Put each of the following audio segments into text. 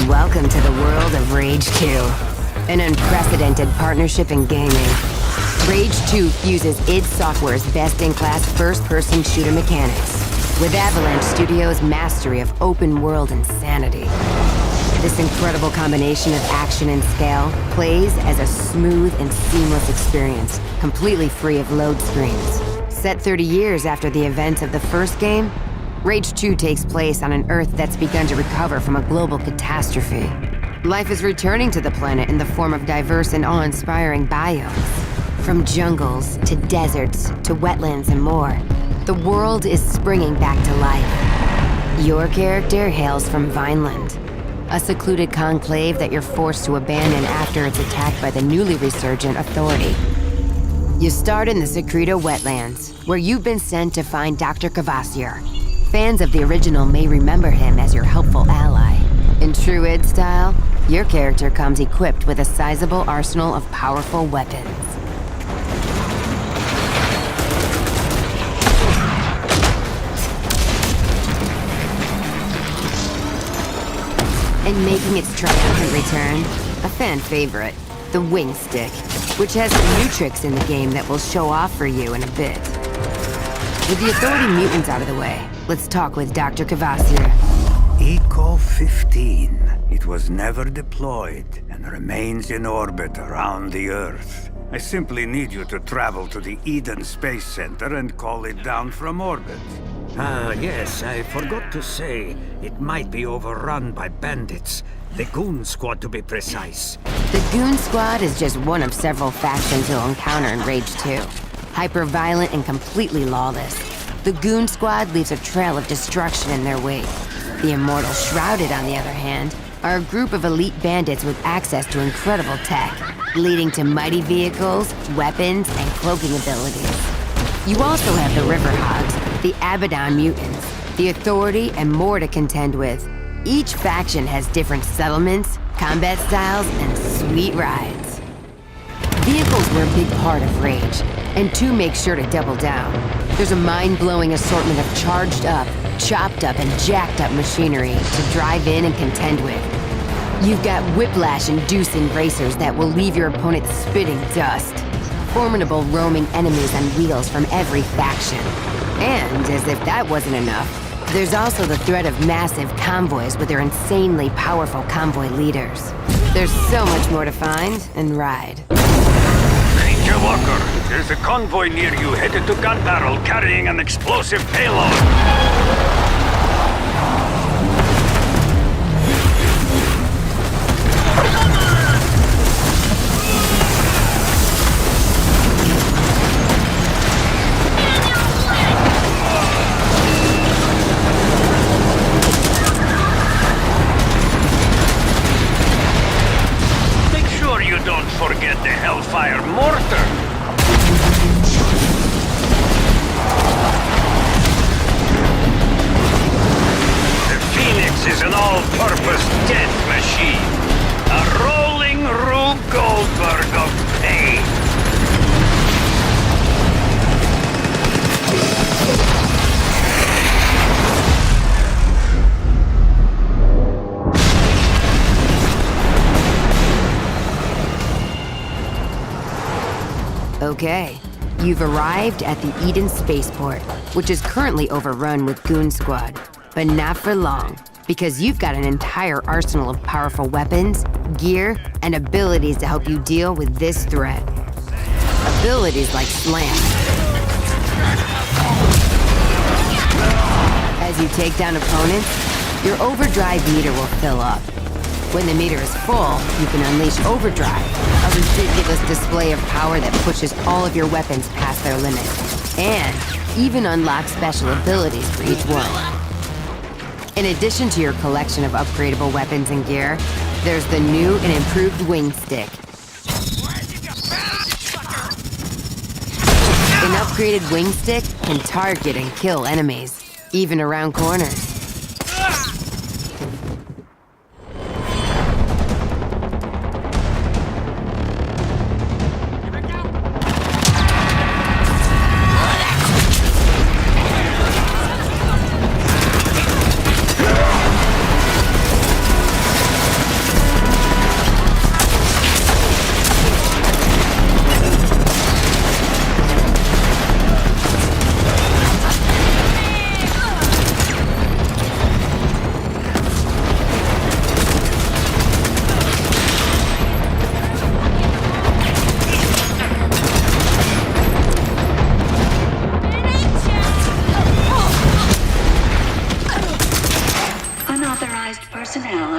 Welcome to the world of Rage 2, an unprecedented partnership in gaming. Rage 2 fuses id Software's best-in-class first-person shooter mechanics with Avalanche Studios' mastery of open-world insanity. This incredible combination of action and scale plays as a smooth and seamless experience, completely free of load screens. Set 30 years after the events of the first game, Rage 2 takes place on an Earth that's begun to recover from a global catastrophe. Life is returning to the planet in the form of diverse and awe-inspiring biomes. From jungles, to deserts, to wetlands and more, the world is springing back to life. Your character hails from Vineland, a secluded conclave that you're forced to abandon after it's attacked by the newly resurgent Authority. You start in the Secreto wetlands, where you've been sent to find Dr. Cavassier. Fans of the original may remember him as your helpful ally. In true id style, your character comes equipped with a sizable arsenal of powerful weapons. And making its triumphant return, a fan favorite, the Wing Stick, which has some new tricks in the game that we'll show off for you in a bit. With the Authority mutants out of the way, let's talk with Dr. Cavassier. Eco 15. It was never deployed and remains in orbit around the Earth. I simply need you to travel to the Eden Space Center and call it down from orbit. Yes, I forgot to say, it might be overrun by bandits. The Goon Squad, to be precise. The Goon Squad is just one of several factions you'll encounter in Rage 2. Hyper-violent and completely lawless, the Goon Squad leaves a trail of destruction in their wake. The Immortal Shrouded, on the other hand, are a group of elite bandits with access to incredible tech, leading to mighty vehicles, weapons, and cloaking abilities. You also have the Riverhogs, the Abaddon mutants, the Authority, and more to contend with. Each faction has different settlements, combat styles, and sweet rides. Vehicles were a big part of Rage, and 2 makes sure to double down. There's a mind-blowing assortment of charged up, chopped up, and jacked up machinery to drive in and contend with. You've got whiplash-inducing racers that will leave your opponent spitting dust. Formidable roaming enemies on wheels from every faction. And, as if that wasn't enough, there's also the threat of massive convoys with their insanely powerful convoy leaders. There's so much more to find and ride. Ranger Walker, there's a convoy near you headed to Gun Barrel carrying an explosive payload. Don't forget the Hellfire Mortar! The Phoenix is an all-purpose death machine. A rolling Rube Goldberg of pain. Okay, you've arrived at the Eden Spaceport, which is currently overrun with Goon Squad. But not for long, because you've got an entire arsenal of powerful weapons, gear, and abilities to help you deal with this threat. Abilities like Slam. As you take down opponents, your overdrive meter will fill up. When the meter is full, you can unleash Overdrive, a ridiculous display of power that pushes all of your weapons past their limit, and even unlock special abilities for each one. In addition to your collection of upgradable weapons and gear, there's the new and improved Wing Stick. An upgraded Wing Stick can target and kill enemies, even around corners.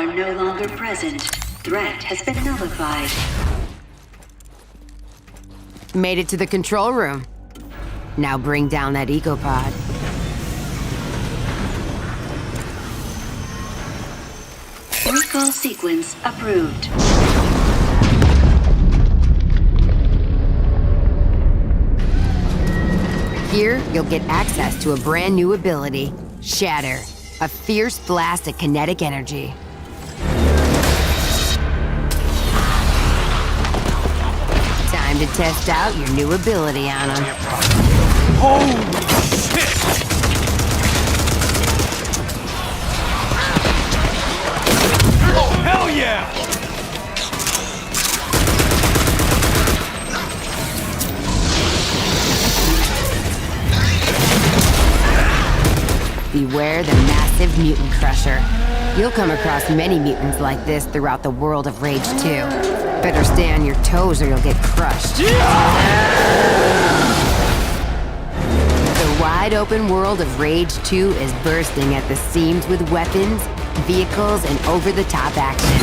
are no longer present. Threat has been nullified. Made it to the control room. Now bring down that ecopod. Recall sequence approved. Here, you'll get access to a brand new ability, Shatter, a fierce blast of kinetic energy. Time to test out your new ability on him. Holy shit! Oh, hell yeah! Beware the massive mutant crusher. You'll come across many mutants like this throughout the world of Rage 2. Better stay on your toes or you'll get crushed. The wide open world of Rage 2 is bursting at the seams with weapons, vehicles, and over-the-top action.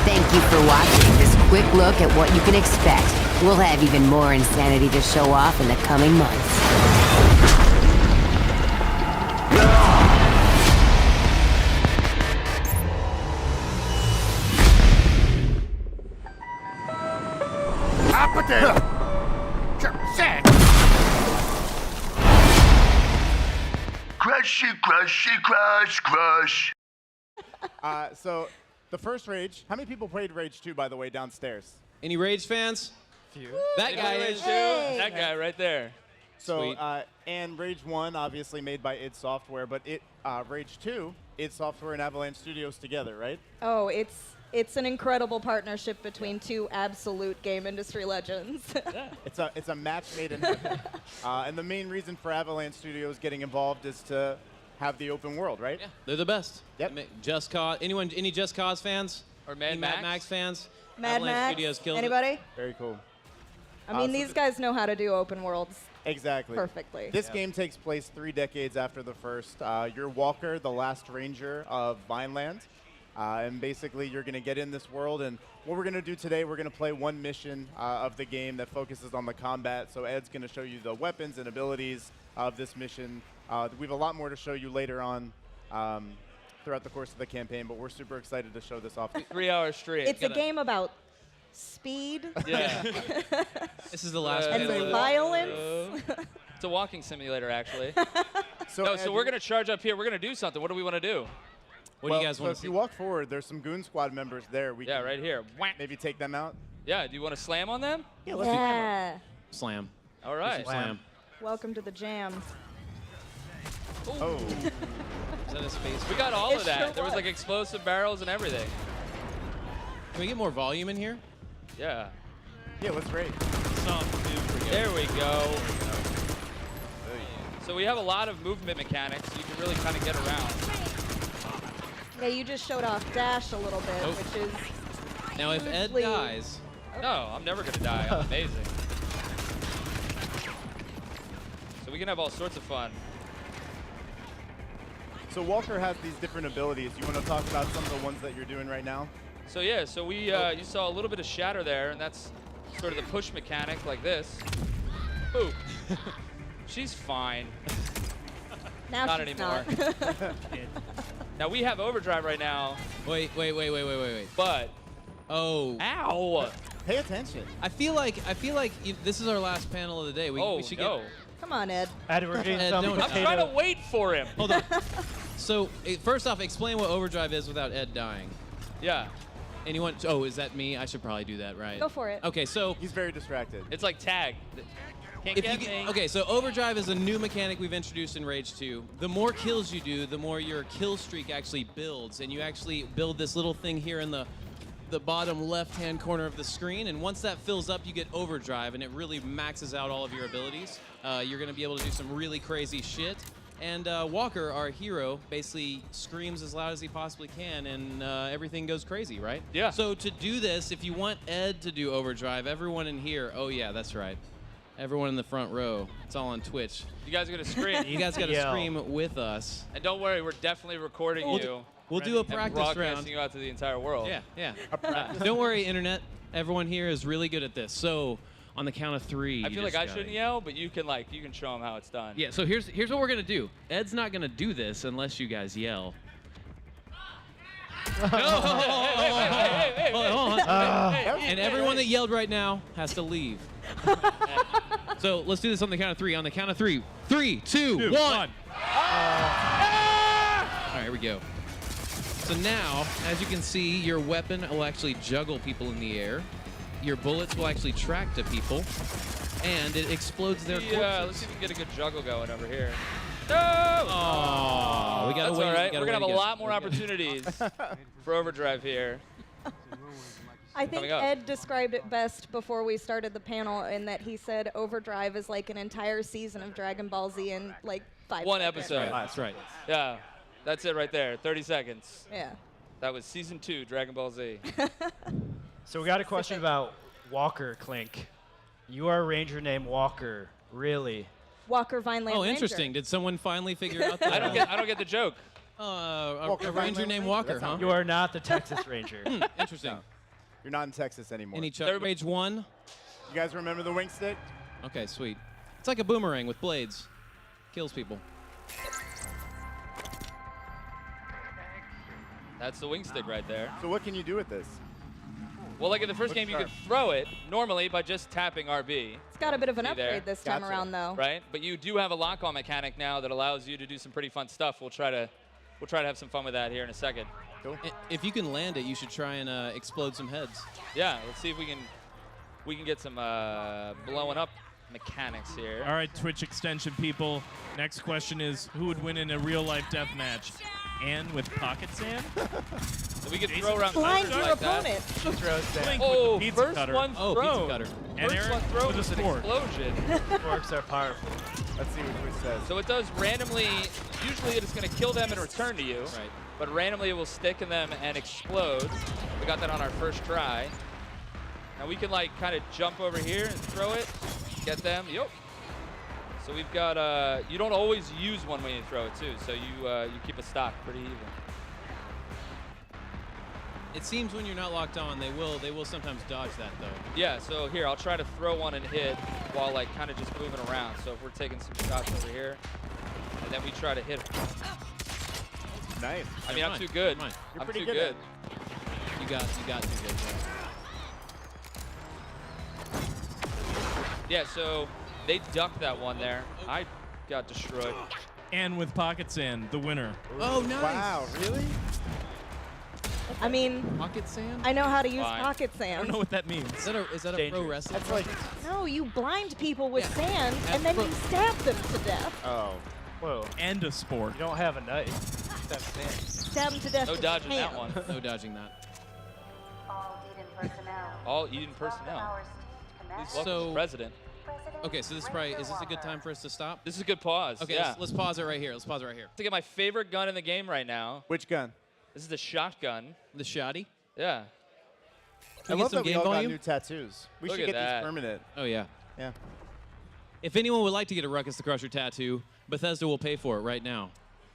Thank you for watching this quick look at what you can expect. We'll have even more insanity to show off in the coming months. Crush. So, the first Rage, how many people played Rage 2, by the way, downstairs? Any Rage fans? Few. That guy Rage is. 2, that guy right there. So, Sweet. and Rage 1, obviously made by id Software, but Rage 2, id Software and Avalanche Studios together, right? Oh, it's an incredible partnership between two absolute game industry legends. It's a match made in heaven. And the main reason for Avalanche Studios getting involved is to have the open world, right? Yeah, they're the best. Yep. Just Cause. Anyone? Any Just Cause fans? Or Any Mad Max fans? Mad Avalanche Max? Studios killed Anybody? Very cool. I mean, so these guys know how to do open worlds Exactly. perfectly. This game takes place 3 decades after the first. You're Walker, the last ranger of Vineland. And basically, you're going to get in this world. And what we're going to do today, we're going to play one mission of the game that focuses on the combat. So Ed's going to show you the weapons and abilities of this mission. We have a lot more to show you later on throughout the course of the campaign, but we're super excited to show this off. 3 hours straight. It's a game about speed. Yeah. This is the last and panel of the- violence. It's a walking simulator, actually. So, So we're going to charge up here. We're going to do something. What do we want to do? What do you guys so want if to see? you walk forward, there's some Goon Squad members there. We Yeah, can right here. Whack. maybe take them out. Yeah, do you want to slam on them? Yeah, let's do them. Yeah. Slam. All right. Slam. Welcome to the jams. Oh, Is that a space? We got all It of that. sure There was was. like explosive barrels and everything. Can we get more volume in here? Yeah. yeah, let's rate. There we go. So we have a lot of movement mechanics. So you can really kind of get around. Yeah, you just showed off dash a little bit, Oh. which is Now, if Ed Hugely- dies, No, I'm never going to die. I'm amazing. So we can have all sorts of fun. So Walker has these different abilities. You want to talk about some of the ones that you're doing right now? So yeah, so we you saw a little bit of shatter there, and that's sort of the push mechanic like this. Ooh. She's fine. now Not she's anymore. not. Now we have overdrive right now, wait. but Oh, ow! Pay attention. I feel like this is our last panel of the day. Oh we should no! get. Come on, Ed. We're getting some don't- I'm potato. trying to wait for him. Hold on. So, first off, explain what overdrive is without Ed dying. Yeah, Anyone? Oh, is that me? I should probably do that, right? Go for it. Okay, so He's very distracted. it's like tag. Can't if get you me. okay, so overdrive is a new mechanic we've introduced in Rage 2. The more kills you do, the more your kill streak actually builds, and you actually build this little thing here in the bottom left-hand corner of the screen, and once that fills up, you get overdrive, and it really maxes out all of your abilities. You're going to be able to do some really crazy shit. And Walker, our hero, basically screams as loud as he possibly can, and everything goes crazy, right? Yeah. So to do this, if you want Ed to do overdrive, everyone in here, oh yeah, that's right. Everyone in the front row, it's all on Twitch. You guys are gonna scream. You guys got to Yo. scream with us. And don't worry, we're definitely recording you. We'll do a and practice broadcasting round. you out to the entire world. Yeah, yeah. Don't worry, internet. Everyone here is really good at this. So on the count of 3, I you feel like just I gotta- shouldn't yell, but you can show them how it's done. Yeah. So here's what we're gonna do. Ed's not gonna do this unless you guys yell. Hey, Hold on. And everyone that yelled right now has to leave. So let's do this on the count of 3. On the count of 3. 3, 2, 1. All right, here we go. So now, as you can see, your weapon will actually juggle people in the air. Your bullets will actually track to people, and it explodes their corpses. Yeah, let's see if we can get a good juggle going over here. No! Oh, we gotta That's wait. all right. we We're gotta gonna have a wait lot more opportunities for overdrive here. I think Coming up. Ed described it best before we started the panel in that he said Overdrive is like an entire season of Dragon Ball Z in like 5 One seconds. episode. That's right. Yeah, that's it right there. 30 seconds. Yeah. That was season 2, Dragon Ball Z. So we got a question about Walker, Clink. You are a ranger named Walker, really? Walker Vineland Oh, Ranger. interesting. Did someone finally figure out that? I don't get the joke. A Walker ranger Vineland named Ranger? Walker, That's huh? not You are not the Texas Ranger. Interesting. You're not in Texas anymore. Any Chuck Everybody- Rage 1? You guys remember the wing stick? Okay, sweet. It's like a boomerang with blades. Kills people. That's the wing stick right there. So what can you do with this? Well, like in the first Look game, you sharp. could throw it normally by just tapping RB, It's got a bit of an See there? upgrade this time Gotcha. around, though. right? But you do have a lock-on mechanic now that allows you to do some pretty fun stuff. We'll try to have some fun with that here in a second. If you can land it, you should try and explode some heads. Yeah, let's see if we can get some blowing up mechanics here. All right, Twitch extension people. Next question is, who would win in a real-life death match? Ann with pocket sand? So we could throw around Blind cutters your like that. opponent. Clink Oh, with the pizza first cutter. one Oh, thrown. pizza cutter. And First Eric one thrown with a was an sport. explosion. Forks are powerful. Let's see what Twitch says. So it does randomly, usually it's going to kill them and return to you. Right. But randomly it will stick in them and explode. We got that on our first try. Now we can like kind of jump over here and throw it, get them. Yup. So we've got, you don't always use one when you throw it too. So you keep a stock pretty even. It seems when you're not locked on, they will sometimes dodge that though. Yeah, so here, I'll try to throw one and hit while like kind of just moving around. So if we're taking some shots over here, and then we try to hit. Nice. I mean, Never I'm mind. too good. Never mind. You're I'm pretty too good good. at You got to get Yeah, so they ducked that one there. I got destroyed. Ann with pocket sand, the winner. Oh, nice. Wow, really? I mean, Pocket sand? I know how to use Fine. pocket I sand. don't know what that means. Is that a pro Dangerous. wrestling? That's like, No, you blind people with Yeah. sand, and then you stab them to death. oh. Whoa. And a sport. You don't have a knife. That's sand. Stab them to death No with dodging that hands. one. No dodging that. All Eden personnel. Please welcome So- the president. Okay, so this is probably, is this a good time for us to stop? This is a good pause. Okay, yeah. let's pause it right here. Let's pause it right here. To get my favorite gun in the game right now. Which gun? This is the shotgun. The shoddy. Yeah. Can I we love get some that we game all got volume? new tattoos. We Look should at get that. these permanent. Oh yeah. Yeah. If anyone would like to get a Ruckus the Crusher tattoo, Bethesda will pay for it right now.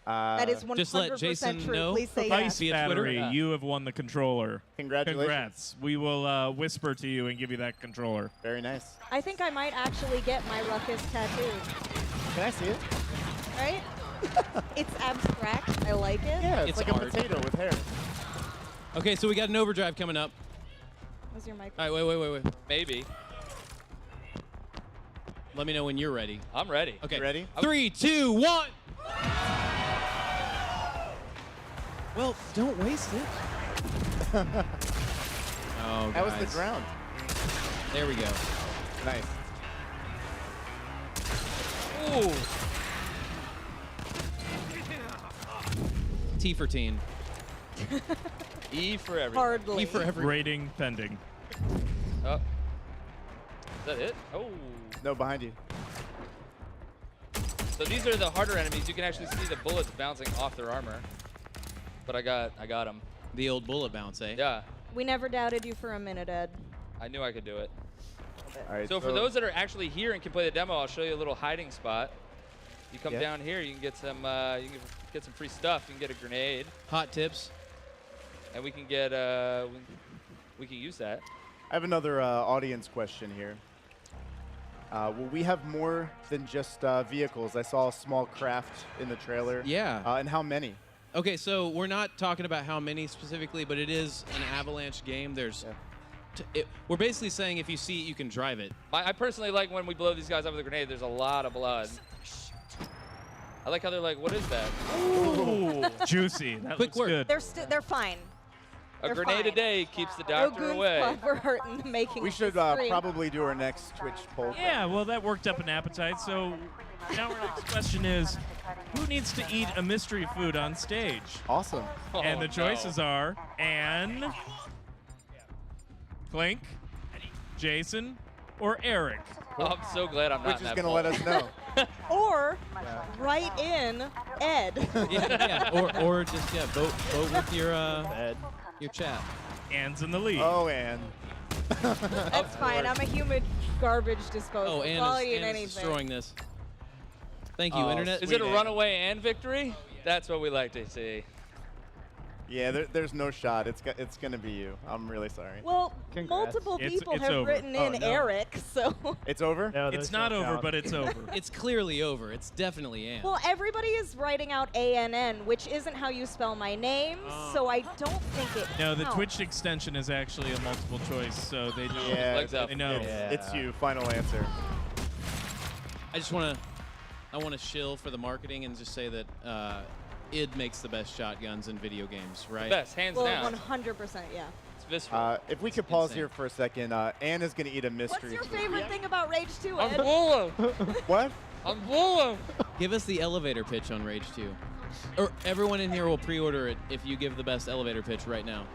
That is 100% Just let Jason true. know. Please say Ice yes. Via Twitter. battery, Yeah. you have won the controller. Congratulations. Congrats. We will whisper to you and give you that controller. Very nice. I think I might actually get my Ruckus tattooed. Can I see it? Right? It's abstract. I like it. Yeah, it's, It's like art. a potato with hair. Okay, so we got an overdrive coming up. Where's your mic? All right, wait. Maybe. Let me know when you're ready. I'm ready. Okay. You ready? 3, 2, 1. Well, don't waste it. Oh, That was the guys. drown. There we go. Nice. Ooh. T for teen. E for everything. Hardly. E for every. Rating pending. Oh. Is that it? Oh. No, behind you. So these are the harder enemies. You can actually see the bullets bouncing off their armor. But I got them. The old bullet bounce, eh? Yeah. We never doubted you for a minute, Ed. I knew I could do it. All right. So for those that are actually here and can play the demo, I'll show you a little hiding spot. You come Yeah. down here, you can get some get some free stuff. You can get a grenade, Hot tips. and we can get we can use that. I have another audience question here. Will we have more than just vehicles? I saw a small craft in the trailer. Yeah. And how many? Okay, so we're not talking about how many specifically, but it is an Avalanche game. There's, we're basically saying if you see it, you can drive it. I personally like when we blow these guys up with a grenade. There's a lot of blood. I like how they're like, what is that? Ooh, juicy. That Quick looks work. good. They're fine. A They're grenade fine. a day keeps the No doctor goons away. club for hurting, making We us should scream. probably do our next Twitch poll. Yeah, well, that worked up an appetite. So now our next question is, who needs to eat a mystery food on stage? Awesome. And the choices are Anne, Clink, Jason, or Eric. Oh, I'm so glad I'm not Which in is that going to let us know. Or write in Ed. Or just vote with your chat. Anne's in the lead. Oh, Anne. That's fine. I'm a human garbage disposal. Oh, Anne I'll is, eat Anne is anything. destroying this. Thank you, Oh, Internet. Is it a Sweet runaway and victory? That's what we like to see. Yeah, there's no shot. It's going to be you. I'm really sorry. Well, Congrats. multiple It's people have over. written Oh, in no. Eric, so. It's over? No, It's those not don't over, count. but it's over. It's clearly over. It's definitely Anne. Well, everybody is writing out ANN, which isn't how you spell my name, so I don't think it No, the counts. Twitch extension is actually a multiple choice, so they know. Yeah, Legs up. They know. It's you. Final answer. I want to shill for the marketing and just say that id makes the best shotguns in video games, right? Best, hands Well, down. 100%, yeah. It's visceral. If we could pause insane. here for a second, Anne is going to eat a What's mystery your food. favorite thing about Rage 2, I'm Ed? full What? I'm full Give us the elevator pitch on Rage 2. Or everyone in here will pre-order it if you give the best elevator pitch right now.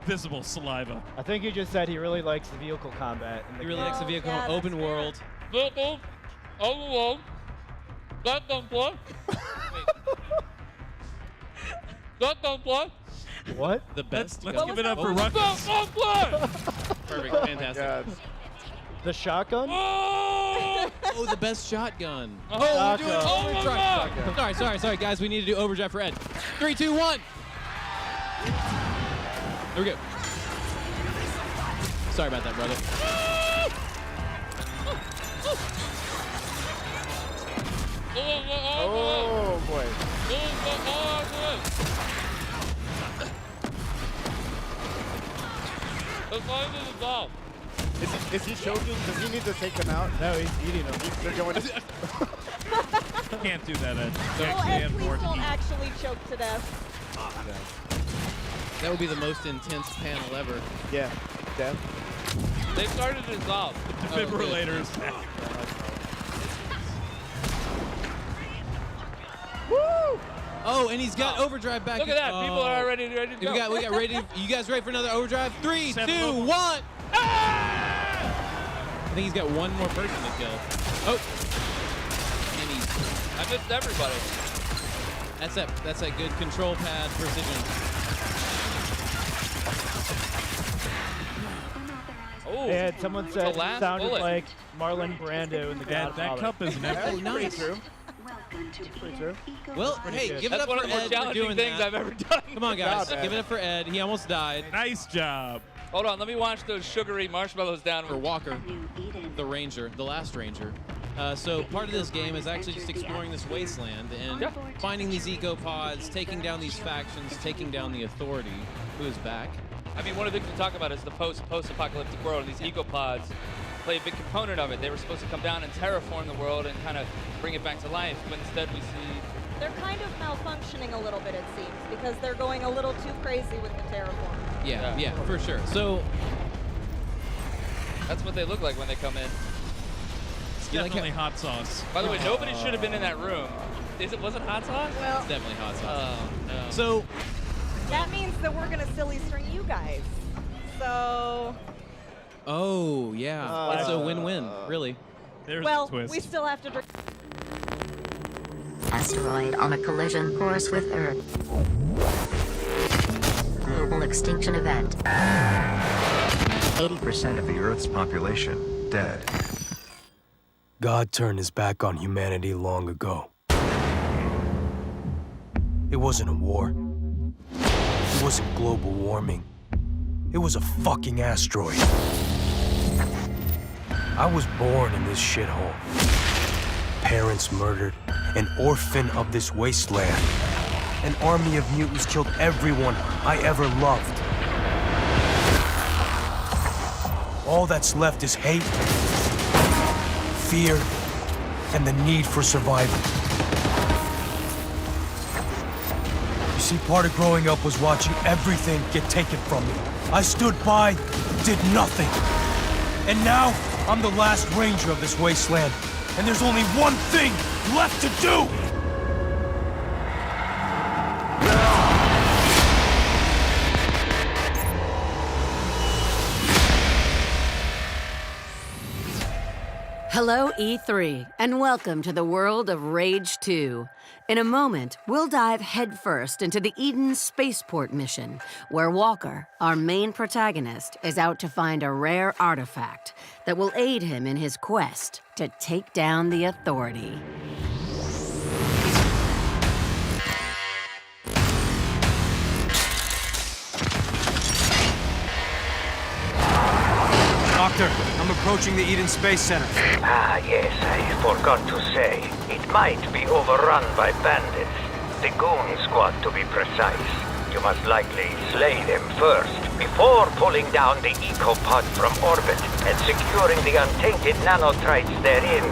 Visible saliva. I think he just said he really likes the vehicle combat. In the He really game. likes the vehicle, yeah, that's open fair. world. What? The best. Let's gun. give it up for Oh, Ruckus. Perfect, fantastic. God. The shotgun? Oh, the best shotgun. Oh, we're doing Shotgun. overdrive. Sorry, guys. We need to do overdrive for Ed. 3, 2, 1. There we go. Sorry about that, brother. Oh, boy. Is he choking? Does he need to take them out? No, he's eating them. They're going to... Can't do that, Ed. You Well, actually Ed, have please more to don't eat. actually choke to death. That would be the most intense panel ever. Yeah. Death. They started to dissolve. Defibrillators. Woo! Oh, and he's got overdrive back. Look at that. Oh. People are already ready to go. We got ready. You guys ready for another overdrive? 3, 2, 7 1. of them. I think he's got one more person to kill. Oh. And he's, I missed everybody. that's that good control pad precision. Oh, And someone said the last it sounded bullet. like Marlon Brando in The That Godfather. cup is never. Oh, nice. True. Welcome to Pretty true. Well, Pretty hey, good. give it That's up one for of the more Ed for challenging doing things that. I've ever done. Come on, guys. job, Ed. Give it up for Ed. He almost died. Nice job. Hold on, let me wash those sugary marshmallows down. For Walker, New Eden. the Ranger, the last Ranger. So part of this game is actually just exploring this wasteland and finding these eco-pods, taking down these factions, taking down the Authority, who is back. I mean, one of the things we talk about is the post-apocalyptic world, and these ecopods play a big component of it. They were supposed to come down and terraform the world and kind of bring it back to life, but instead we see... They're kind of malfunctioning a little bit, it seems, because they're going a little too crazy with the terraform. Yeah, for sure. So That's what they look like when they come in. It's You like definitely hot sauce. By the way, nobody should have been in that room. Was it hot sauce? Well, it's definitely hot sauce. Oh, no. So that means that we're going to silly string you guys. So, oh yeah, it's a win-win, really. There's well, the twist. we still have to drink. Asteroid on a collision course with Earth. Global extinction event. 80% of the Earth's population dead. God turned his back on humanity long ago. It wasn't a war. It wasn't global warming. It was a fucking asteroid. I was born in this shithole. Parents murdered, an orphan of this wasteland. An army of mutants killed everyone I ever loved. All that's left is hate, fear, and the need for survival. You see, part of growing up was watching everything get taken from me. I stood by, did nothing. And now, I'm the last ranger of this wasteland, and there's only one thing left to do! Hello, E3, and welcome to the world of Rage 2. In a moment, we'll dive headfirst into the Eden spaceport mission, where Walker, our main protagonist, is out to find a rare artifact that will aid him in his quest to take down the Authority. Doctor, I'm approaching the Eden Space Center. Ah, yes, I forgot to say. It might be overrun by bandits. The Goon Squad, to be precise. You must likely slay them first, before pulling down the ecopod from orbit and securing the untainted nanotrites therein.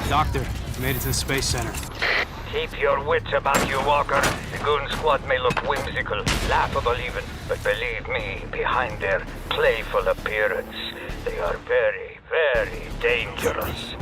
Doctor, we made it to the Space Center. Keep your wits about you, Walker. The Goon Squad may look whimsical, laughable even, but believe me, behind their playful appearance, they are very, very dangerous.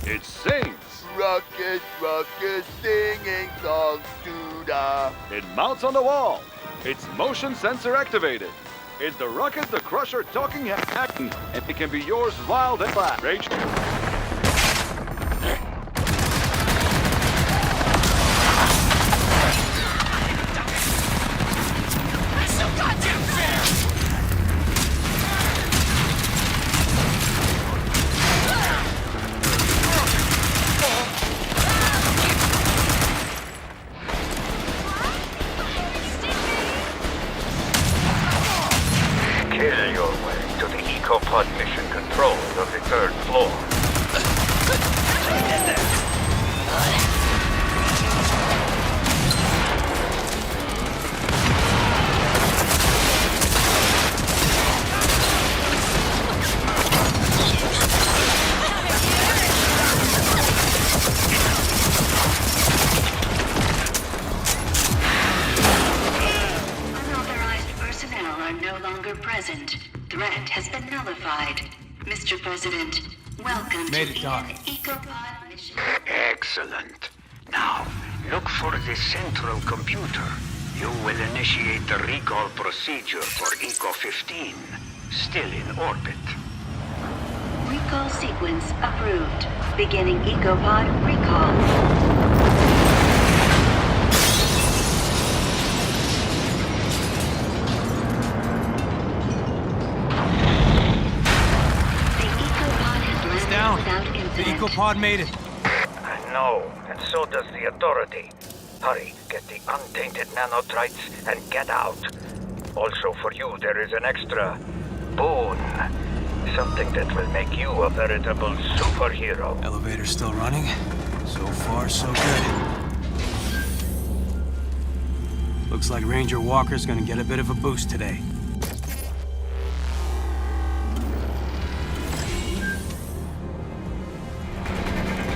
It sings. Rocket, rocket, singing songs to the... It mounts on the wall. It's motion sensor activated. It's the Rocket the Crusher talking hack, and it can be yours wild and flat. Rage. So goddamn fair! Kill your way to the ecopod mission control of the 3rd floor. Unauthorized personnel are no longer present. Threat has been nullified. Mr. President, welcome Made to it, Doc. Eden Ecopod mission. Excellent. Now, look for the central computer. You will initiate the recall procedure for Eco-15, still in orbit. Recall sequence approved. Beginning Ecopod recall. It's down. The ecopod made it. I know, and so does the Authority. Hurry, get the untainted nanotrites and get out. Also for you, there is an extra boon. Something that will make you a veritable superhero. Elevator's still running. So far, so good. Looks like Ranger Walker's gonna get a bit of a boost today.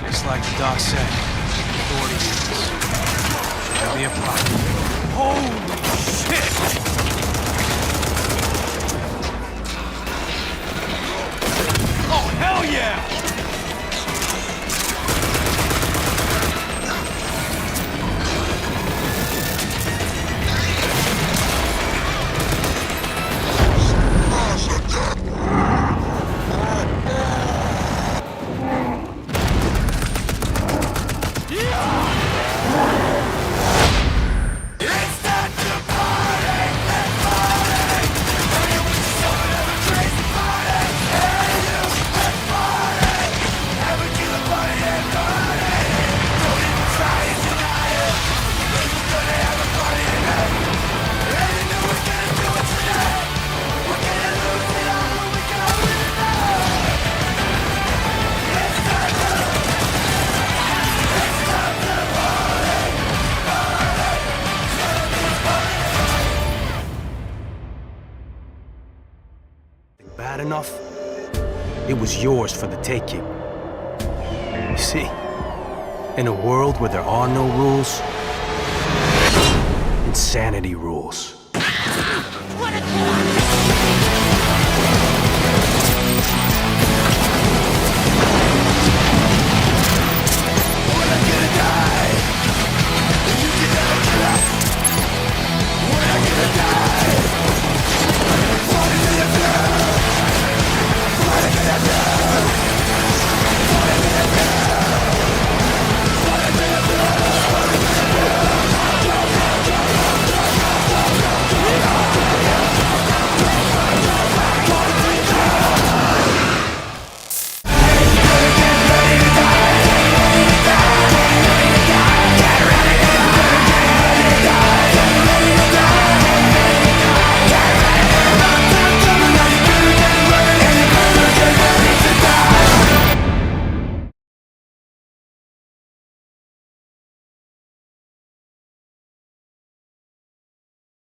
Just like the doc said, authority units. There'll be a problem. Holy shit! Oh, hell yeah! Bad enough, it was yours for the taking. You see, in a world where there are no rules, insanity rules. What